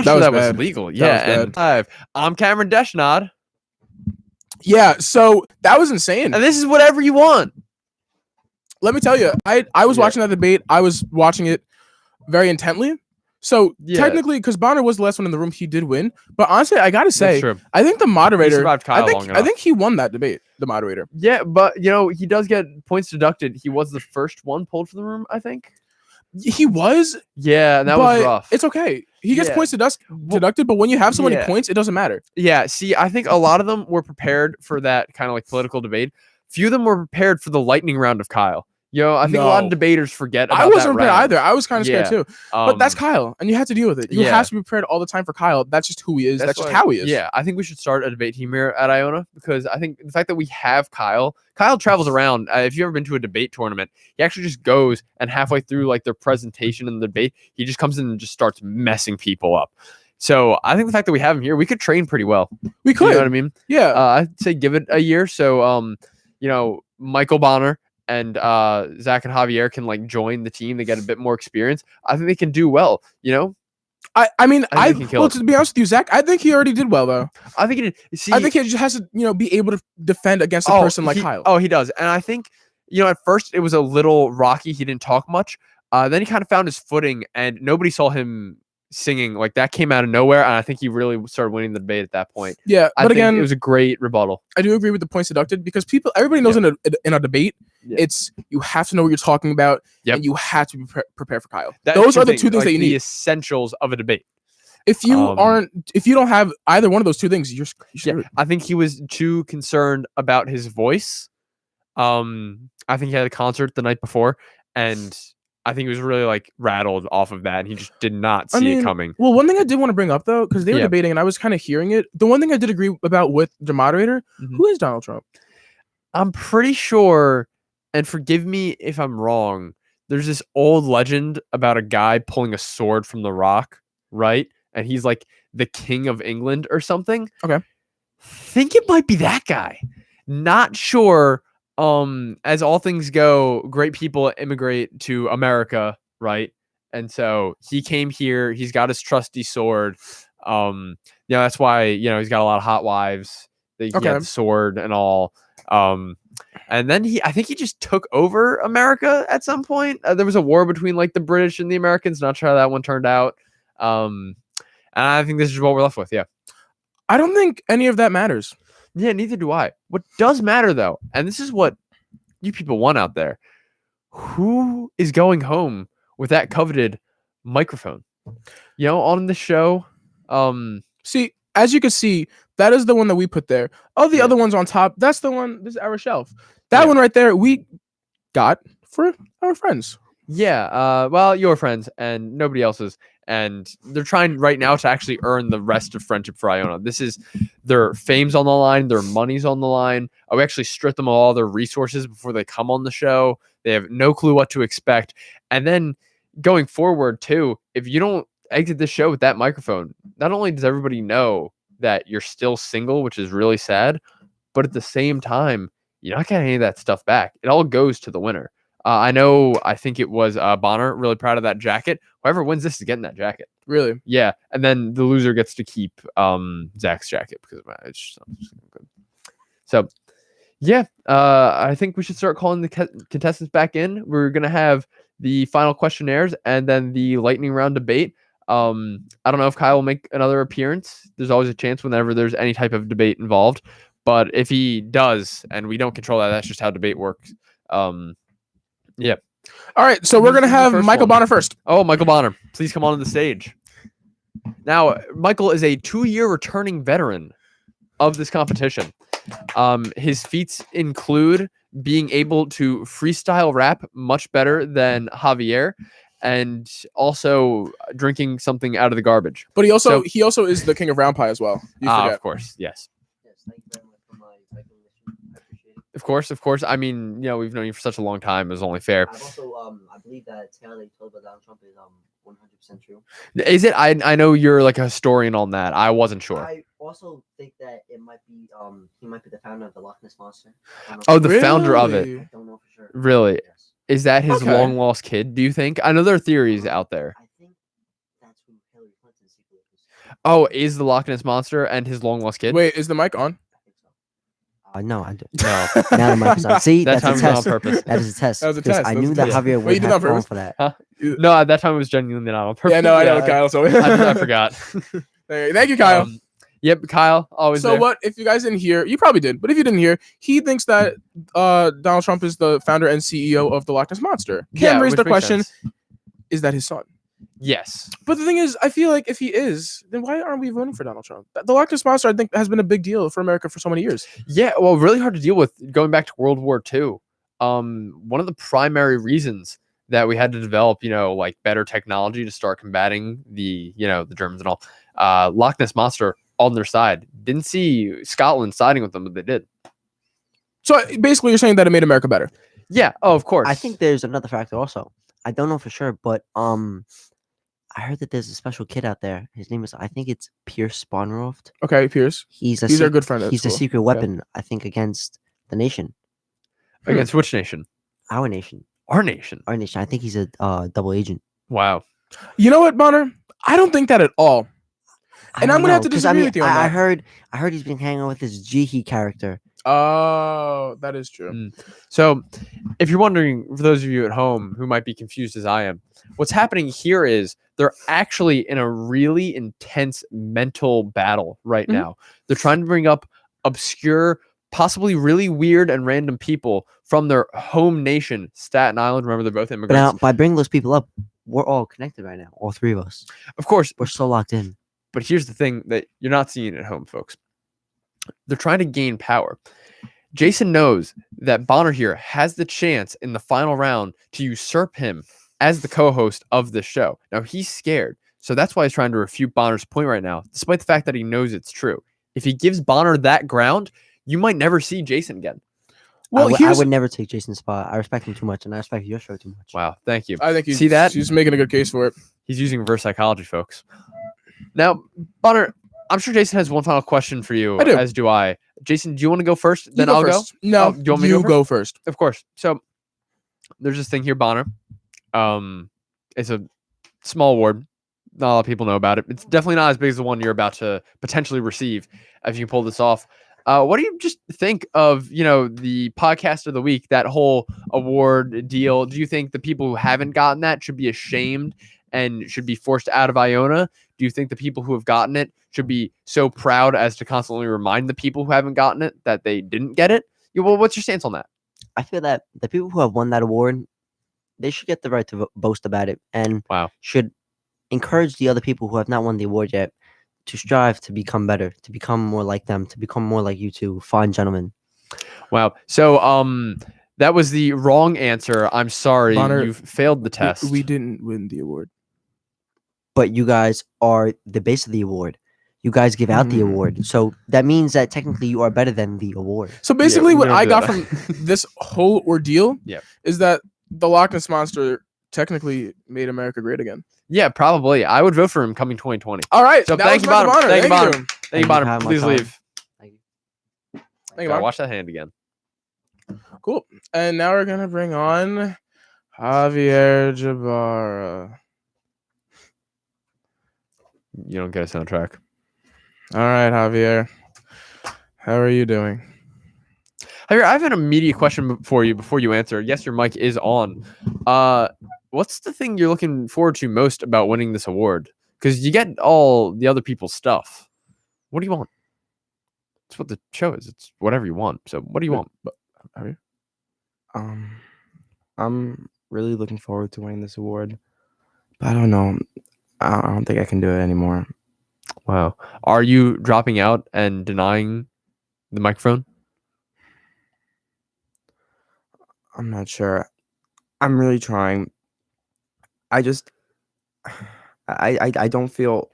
not That sure was that was bad. legal. That Yeah, was bad. and I'm Cameron Deshnod, Yeah, so that was insane. and this is whatever you want. Let me tell you, I was Yeah. watching that debate. I was watching it very intently. So Yeah. technically, because Bonner was the last one in the room, he did win. But honestly, I gotta That's say, true. I think the He moderator, survived Kyle long I enough. think he won that debate. The moderator. Yeah, but he does get points deducted. He was the first one pulled from the room, I think. He was, Yeah, and that was but rough. it's okay. He gets Yeah. points deducted, but when you have so many Yeah. points, it doesn't matter. Yeah, see, I think a lot of them were prepared for that kind of like political debate. Few of them were prepared for the lightning round of Kyle. I think a lot of No. debaters forget about I wasn't that prepared round. either. I was kind of scared too. But that's Kyle, and you have to deal with it. You yeah. have to be prepared all the time for Kyle. That's just who he is. That's just how he is. Yeah, I think we should start a debate team here at Iona because I think the fact that we have Kyle travels around. If you've ever been to a debate tournament, he actually just goes and halfway through like their presentation in the debate, he just comes in and just starts messing people up. So I think the fact that we have him here, we could train pretty well. We could. You know what I mean? Yeah. I'd say give it a year. So Michael Bonner and Zach and Javier can like join the team. They get a bit more experience. I think they can do well. I mean, I think he can kill it. to be honest with you, Zach, I think he already did well though. I think he did. See, I think he just has to, be able to defend against a person like Kyle. Oh, he does. And I think, at first it was a little rocky. He didn't talk much. Then he kind of found his footing and nobody saw him singing. Like that came out of nowhere. And I think he really started winning the debate at that point. Yeah. I But think again, it was a great rebuttal. I do agree with the points deducted because everybody knows in a debate, it's you have to know what you're talking about and you have to be prepared for Kyle. Those are the two things that you need. The essentials of a debate. If you don't have either one of those two things, you're screwed. I think he was too concerned about his voice. I think he had a concert the night before, and I think he was really like rattled off of that, and he just did not see it coming. Well, one thing I did want to bring up though, because they were debating, and I was kind of hearing it. The one thing I did agree about with the moderator, who is Donald Trump? I'm pretty sure, and forgive me if I'm wrong. There's this old legend about a guy pulling a sword from the rock, right? And he's like the king of England or something. Okay. Think it might be that guy. Not sure. As all things go, great people immigrate to America, right? And so he came here. He's got his trusty sword. That's why, he's got a lot of hot wives. He had the sword and all. And then I think he just took over America at some point. There was a war between like the British and the Americans. Not sure how that one turned out. And I think this is what we're left with. Yeah. I don't think any of that matters. Yeah, neither do I. What does matter though, and this is what you people want out there, who is going home with that coveted microphone? On the show. See, as you can see, that is the one that we put there. All the other ones on top, that's the one, this is our shelf. That one right there, we got for our friends. Yeah, well, your friends and nobody else's. And they're trying right now to actually earn the rest of Friendship for Iona. This is their fame's on the line, their money's on the line. We actually strip them of all their resources before they come on the show. They have no clue what to expect. And then going forward, too, if you don't exit this show with that microphone, not only does everybody know that you're still single, which is really sad, but at the same time, you're not getting any of that stuff back. It all goes to the winner. I think it was Bonner, really proud of that jacket. Whoever wins this is getting that jacket. Really? Yeah. And then the loser gets to keep Zach's jacket because it's just good. So, yeah, I think we should start calling the contestants back in. We're going to have the final questionnaires and then the lightning round debate. I don't know if Kyle will make another appearance. There's always a chance whenever there's any type of debate involved. But if he does, and we don't control that, that's just how debate works. Yeah. All right, so we're going to have Michael Bonner first. Oh, Michael Bonner, please come on the stage. Now, Michael is a 2-year returning veteran of this competition. His feats include being able to freestyle rap much better than Javier and also drinking something out of the garbage. But he also is the king of round pie as well. You forget. Of course, yes. Yes, thank you very much for my recognition. I appreciate it. Of course. I mean, we've known you for such a long time. It's only fair. I've also, I believe that tale that you told about Donald Trump is 100% true. Is it? I know you're like a historian on that. I wasn't sure. I also think that it might be he might be the founder of the Loch Ness Monster. Oh, the founder of it. I don't know for sure. Really? Yes. Is that his Okay. long lost kid? Do you think? I know there are theories out there. I think that's who Hillary Clinton's secret is. Oh, is the Loch Ness monster and his long lost kid? Wait, is the mic on? No, I do. No. Now the mic is on. See, That that's a time was on test. purpose. That is a test. That was a because test, I that was knew a that test. Javier Wait, would you did have that on fallen purpose? for that. Huh? You- No, at that time it was genuinely not on purpose. Yeah, no, I know, Kyle. So I forgot. Thank you, Kyle. Yep, Kyle, always So there. what if you guys didn't hear? You probably did, but if you didn't hear, he thinks that Donald Trump is the founder and CEO of the Loch Ness Monster. Cam raised the which makes question: sense. is that his son? Yes. But the thing is, I feel like if he is, then why aren't we voting for Donald Trump? The Loch Ness Monster, I think, has been a big deal for America for so many years. Yeah, well, really hard to deal with going back to World War II. One of the primary reasons that we had to develop, like better technology to start combating the Germans and all, Loch Ness Monster on their side. Didn't see Scotland siding with them, but they did. So basically, you're saying that it made America better. Yeah. Oh, of course. I think there's another factor also. I don't know for sure, but I heard that there's a special kid out there. His name is, I think it's Pierce Sponroft. Okay, Pierce. He's He's our good friend. At He's a school. secret weapon, I think, against the nation, Against which nation? our nation, Our nation. our nation. I think he's a double agent. Wow. You know what, Bonner? I don't think that at all. I And I'm don't gonna have know, to 'cause, disagree with you on I that. heard he's been hanging out with this Jihi character. Oh, that is true. So, if you're wondering, for those of you at home who might be confused as I am, what's happening here is they're actually in a really intense mental battle right Mhm. now. They're trying to bring up obscure, possibly really weird and random people from their home nation, Staten Island. Remember, they're both But immigrants. now, by bringing those people up, we're all connected right now. All three of us. Of course, We're so locked in. but here's the thing that you're not seeing at home, folks. They're trying to gain power. Jason knows that Bonner here has the chance in the final round to usurp him as the co-host of the show. Now he's scared, so that's why he's trying to refute Bonner's point right now, despite the fact that he knows it's true. If he gives Bonner that ground, you might never see Jason again. Well, I would never take Jason's spot. I respect him too much, and I respect your show too much. Wow, thank you. I think See that? He's making a good case for it. He's using reverse psychology, folks. Now, Bonner, I'm sure Jason has one final question for you, I do. as do I. Jason, do you want to go first? You Then I'll first. go. No, Oh, do you want me to go go first. Of course. So there's this thing here, Bonner. It's a small award. Not a lot of people know about it. It's definitely not as big as the one you're about to potentially receive if you pull this off. What do you just think of, the podcast of the week, that whole award deal? Do you think the people who haven't gotten that should be ashamed and should be forced out of Iona? Do you think the people who have gotten it should be so proud as to constantly remind the people who haven't gotten it that they didn't get it? Well, what's your stance on that? I feel that the people who have won that award, they should get the right to boast about it, and Wow. should encourage the other people who have not won the award yet to strive to become better, to become more like them, to become more like you two fine gentlemen. Wow. So that was the wrong answer. I'm sorry. Bonner, You've failed the test. We didn't win the award. But you guys are the base of the award. You guys give out the Mm. award. So that means that technically you are better than the award. So basically, we what don't I do got that. from this whole ordeal Yep. is that the Loch Ness Monster technically made America great again. Yeah, probably. I would vote for him coming 2020. All right. So that thank was you, Matt Bonner. Thank you, Bonner. Thank you, Thank you Bonner. for having my Please time. leave. Thank you. Thank you, Gotta Bonner. watch that hand again. Cool. And now we're gonna bring on Javier Jabara. You don't get a soundtrack. All right, Javier. How are you doing? Javier, I've an immediate question for you before you answer. Yes, your mic is on. What's the thing you're looking forward to most about winning this award? Because you get all the other people's stuff. What do you want? It's what the show is. It's whatever you want. So what do you want? Javier? I'm really looking forward to winning this award, but I don't know. I don't think I can do it anymore. Wow. Are you dropping out and denying the microphone? I'm not sure. I'm really trying. I just, I don't feel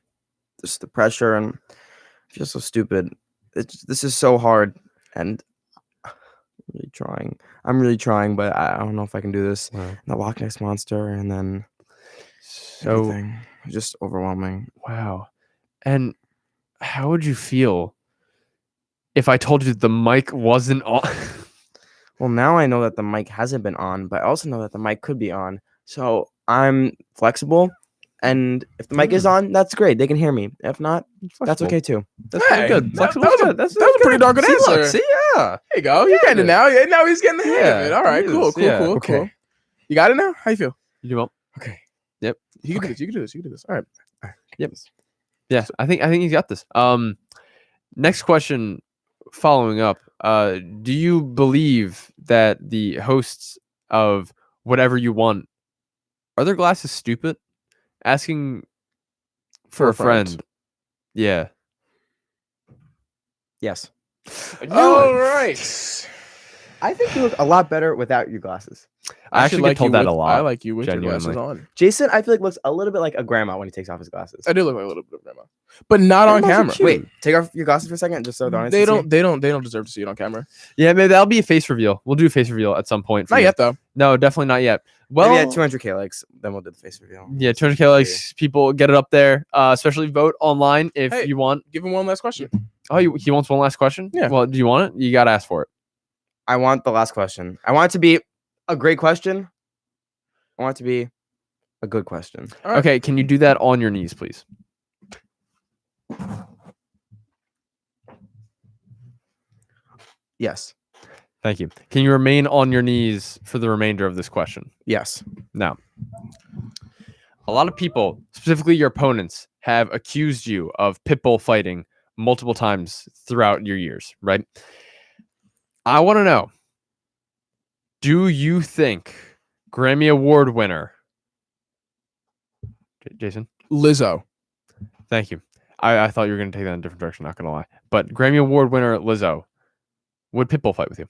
just the pressure, and I feel so stupid. This is so hard, and I'm really trying. I'm really trying, but I don't know if I can do this. Wow. And the Loch Ness Monster, and then So everything. Just overwhelming. wow. And how would you feel if I told you the mic wasn't on? Well, now I know that the mic hasn't been on, but I also know that the mic could be on. So I'm flexible, And if the mic is on, that's great. They can hear me. If not, that's Flexible. okay too. That's pretty Hey, good. that Flexible's was a- good. that was a pretty darn good See, look, answer. see, yeah. There you go. You getting it now. Yeah, now he's getting the hang of Yeah, it. All right, he cool, is. cool, Yeah, cool, okay. cool. You got it now? How you feel? You do well. Okay. You can Okay. do this. You can do this. You can do this. All right. Yep. Yeah, I think he's got this. Next question following up. Do you believe that the hosts of Whatever You Want are their glasses stupid? Asking for a friend. Yeah. Yes. All right. I think you look a lot better without your glasses. I actually get told you that with, a lot. I like you with your glasses genuinely. on. Jason, I feel like looks a little bit like a grandma when he takes off his glasses. I do look like a little bit of grandma, but not on Grandmas are camera. cute. Wait, take off your glasses for a second, just so the audience They can don't deserve to see it on camera. Yeah, maybe that'll be a face reveal. We'll do a face reveal at some point. for Not you. yet though. No, definitely not yet. See. Well, Maybe at 200K likes, then we'll do the face reveal. yeah, 200K likes. People get it up there. Especially vote online if Hey. you want. Give him one last question. Oh, he wants one last question. Yeah. Well, do you want it? You gotta ask for it. I want the last question. I want it to be a great question. I want it to be a good question. All right. Okay, can you do that on your knees, please? Yes. Thank you. Can you remain on your knees for the remainder of this question? Yes. Now, a lot of people, specifically your opponents, have accused you of pit bull fighting multiple times throughout your years, right? I want to know, do you think Grammy Award winner Jason? Lizzo. Thank you. I thought you were going to take that in a different direction, not going to lie. But Grammy Award winner Lizzo would Pitbull fight with you?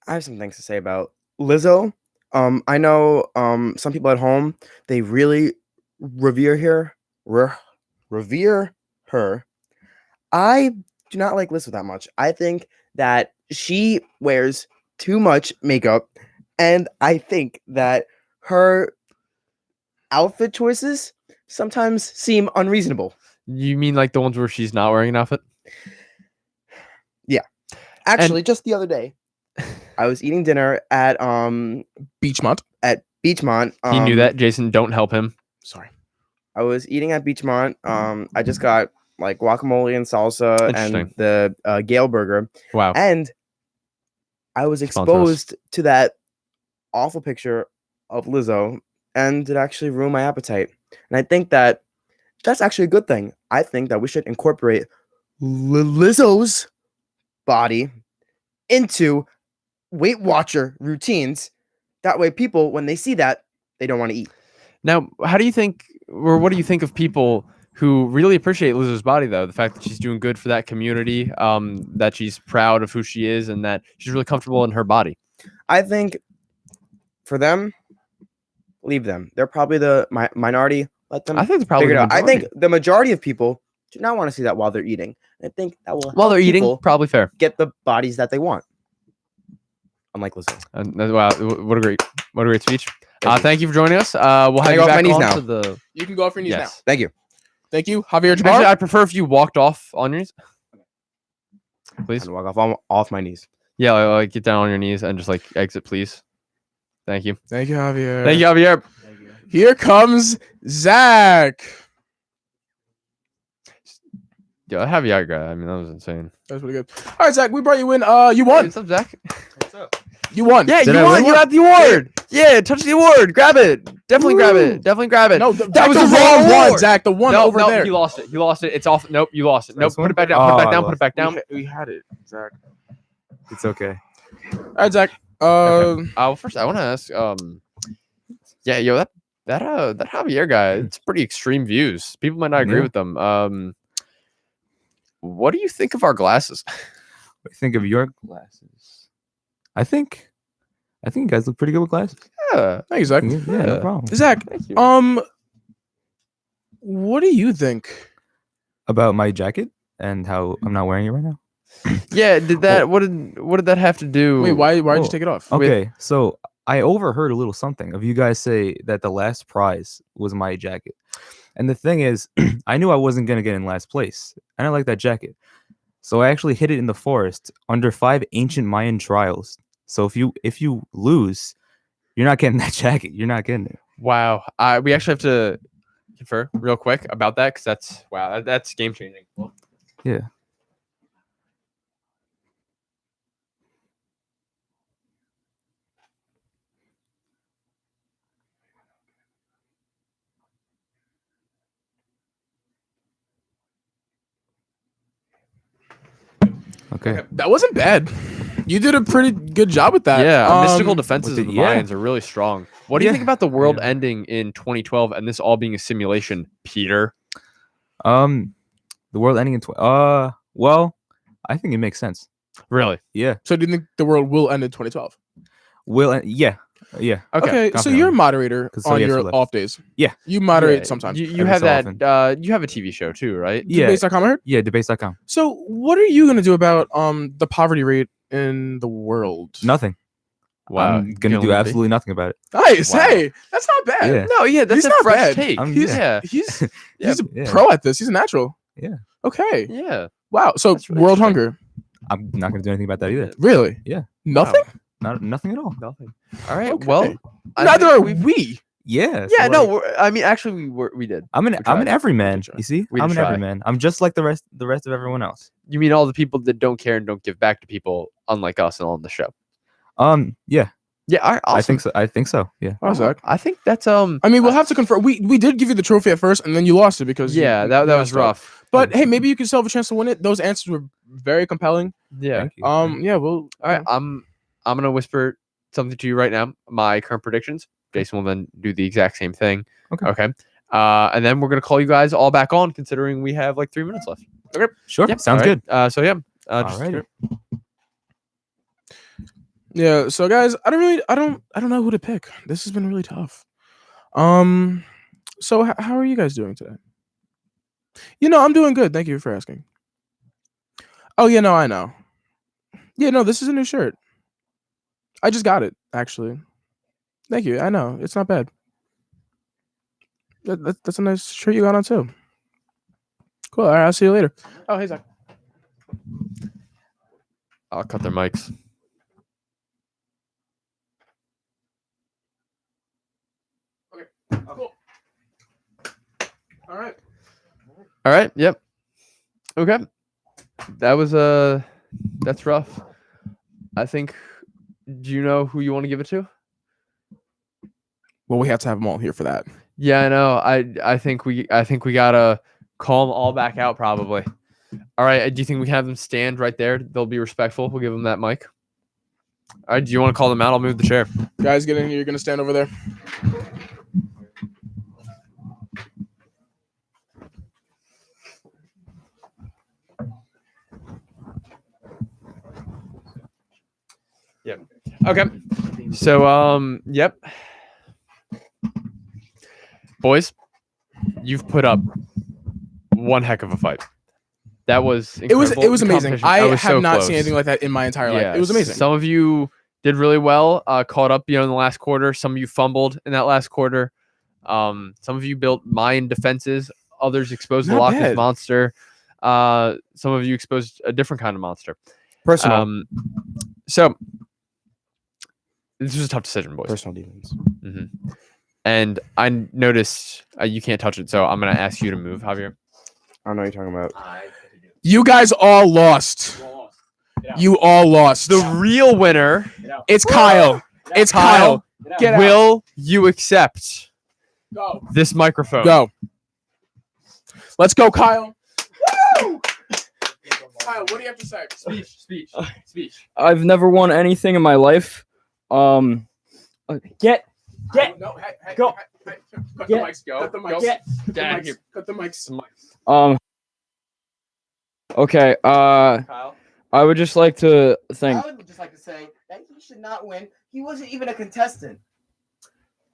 I have some things to say about Lizzo. I know some people at home, they really revere her. I do not like Lizzo that much. I think that she wears too much makeup, and I think that her outfit choices sometimes seem unreasonable. You mean like the ones where she's not wearing an outfit? Actually, just the other day, I was eating dinner at Beachmont. Beachmont. He knew that. Jason, don't help him. Sorry. I was eating at Beachmont. I just got like guacamole and salsa and Interesting. the Gale burger, Wow. and I was Sponsor us. exposed to that awful picture of Lizzo, and it actually ruined my appetite. And I think that that's actually a good thing. I think that we should incorporate Lizzo's body into Weight Watcher routines. That way, people, when they see that, they don't want to eat. Now, how do you think, or what do you think of people who really appreciate Lizzo's body, though? The fact that she's doing good for that community, that she's proud of who she is, and that she's really comfortable in her body. I think for them, leave them. They're probably the minority. Let them I think they're probably figure it the out. I think majority. the majority of people do not want to see that while they're eating. I think that will While they're help eating, people probably fair. get the bodies that they want. Unlike Lizzo. Wow, what a great speech. Thank you. Thank you for joining us. We'll I have you go off my back knees on now. to the. You can go off your knees Yes. Thank you. now. Thank you, Javier Actually, Jabbar. I'd prefer if you walked off on your knees. Please. And walk off my knees. Yeah, like get down on your knees and just like exit, please. Thank you. Thank you, Javier. Thank you, Javier. Here comes Zach. Yeah, Javier guy. I mean, that was insane. That's pretty good. All right, Zach, we brought you in. You won. What's up, Zach? You won. Yeah, Did you I won. win You one? got the award. Yeah, touch the award. Grab it. Definitely grab Woo. it. Definitely grab it. No, That was the the wrong wrong one, award. Zach. The one over there. He lost it. He lost it. It's off. Nope, you lost it. Nope. This Put one? it back down. Put it back Oh, down. I Put it back down. We had it, Zach. It's okay. All right, Zach. Well, first I want to ask. Yeah, yo, that Javier guy. It's pretty extreme views. People might not agree Yeah. with them. What do you think of our glasses? What do you think of your glasses? I think you guys look pretty good with glasses. Yeah. Thank you, Zach. Yeah, Yeah. no problem. Zach, Thank you. what do you think? About my jacket and how I'm not wearing it right now. Yeah. Did that? What did that have to do? Wait, why'd you Oh, take it off? Okay, so I overheard a little something of you guys say that the last prize was my jacket. And the thing is, I knew I wasn't going to get in last place. And I like that jacket. So I actually hid it in the forest under 5 ancient Mayan trials. So if you lose, you're not getting that jacket. You're not getting it. Wow. We actually have to confer real quick about that because that's game changing. Yeah. Okay. That wasn't bad. You did a pretty good job with that. Yeah, mystical defenses with of the- the yeah. Mayans are really strong. What do you Yeah. think about the world Yeah. ending in 2012 and this all being a simulation, Peter? The world ending in well, I think it makes sense. Really? Yeah. So do you think the world will end in 2012? Yeah. Yeah. Okay, so confidently. you're a moderator 'Cause on Zodiac's your left. off days. Yeah. You moderate Yeah, sometimes. You Every have so that. often. You have a TV show too, right? Yeah. Debates.com, I heard. Yeah, debates.com. So what are you gonna do about the poverty rate in the world? Nothing. I'm gonna do absolutely nothing about it. Nice. Wow. Hey, that's not bad. Yeah. No, yeah, that's He's a not fresh bad. take. I'm- yeah, He's Yeah, he's a yeah. pro at this. He's a natural. Yeah. Okay. yeah. Wow. So That's really world interesting. hunger. I'm not gonna do anything about that either. Really? Yeah. Nothing. Nothing at all. Nothing. All right. Okay. Well, I Neither think are we've- we. Yeah. Yeah. so, No. like, I mean, actually, we did. I'm an tried. everyman. try. You see, We I'm did an try. everyman. I'm just like the rest of everyone else. You mean all the people that don't care and don't give back to people, unlike us and on the show? Yeah. Yeah. All right, awesome. I think so. Yeah. Oh, Zach. I think that's I mean, we'll have to confirm. We did give you the trophy at first, and then you lost it because Yeah, you that was messed up. rough. But hey, maybe you can still have a chance to win it. Those answers were very compelling. Yeah. Thank you. Yeah, well, All right. I'm gonna whisper something to you right now. My current predictions. Jason will then do the exact same thing. Okay. Okay. And then we're gonna call you guys all back on, considering we have like 3 minutes left. Sure. Yeah, Sounds all good. right. So yeah. Just- Alrighty. yeah. So guys, I don't know who to pick. This has been really tough. So how are you guys doing today? I'm doing good. Thank you for asking. Oh yeah, no, I know. Yeah, no, this is a new shirt. I just got it actually. Thank you. I know it's not bad. That's a nice shirt you got on too. Cool. All right, I'll see you later. Oh, hey Zach. I'll cut their mics. Cool. All right. All right. Yep. Okay. That was that's rough. I think. Do you know who you want to give it to? Well, we have to have them all here for that. Yeah, I know. I think we gotta call them all back out probably. All right. Do you think we can have them stand right there? They'll be respectful. We'll give them that mic. All right. Do you want to call them out? I'll move the chair. Guys, get in here. You're gonna stand over there. Okay. So yep. Boys, you've put up one heck of a fight. That was It was incredible. The amazing. competition- I that was have so not close. seen anything like that in my entire life. It was amazing. Some of you did really well, caught up, in the last quarter. Some of you fumbled in that last quarter. Some of you built Mayan defenses. Others exposed the Not Loch Ness bad. monster. Some of you exposed a different kind of monster. Personal. So this was a tough decision, boys. Personal demons. And I noticed you can't touch it, so I'm gonna ask you to move, Javier. I don't know what you're talking about. You guys all lost. You all lost. The real winner, It's Kyle. It's Kyle. Get out. will you accept Go. this microphone? Go. Let's go, Kyle. Woo! Kyle, what do you have to say? Speech. I've never won anything in my life. Get No, hey, Go. Cut the Get. mics. Cut the mics. Get. Cut the Get out of mics. here. Cut the mics. Okay. Kyle. I would just like to thank. I would just like to say that he should not win. He wasn't even a contestant.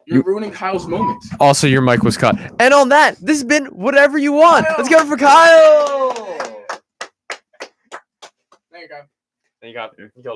You're ruining Kyle's moment. Also, your mic was cut. And on that, this has been Whatever You Want. Let's go for Kyle. There you go. There you go.